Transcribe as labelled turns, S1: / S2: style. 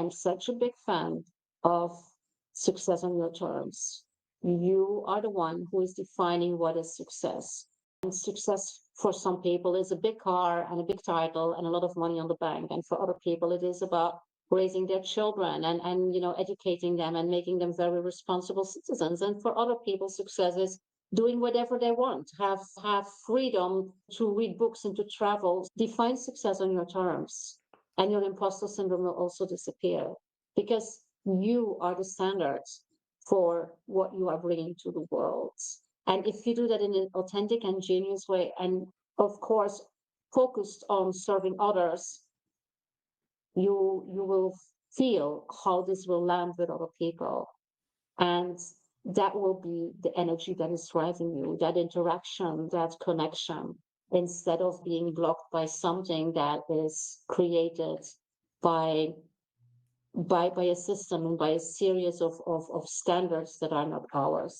S1: I'm such a big fan of success on your terms. You are the one who is defining what is success. And success for some people is a big car and a big title and a lot of money on the bank. And for other people, it is about raising their children and educating them and making them very responsible citizens. And for other people, success is doing whatever they want, have freedom to read books and to travel. Define success on your terms, and your imposter syndrome will also disappear because you are the standards for what you are bringing to the world. And if you do that in an authentic and genuine way, and of course, focused on serving others, you will feel how this will land with other people. And that will be the energy that is driving you, that interaction, that connection, instead of being blocked by something that is created by by a system and by a series of standards that are not ours.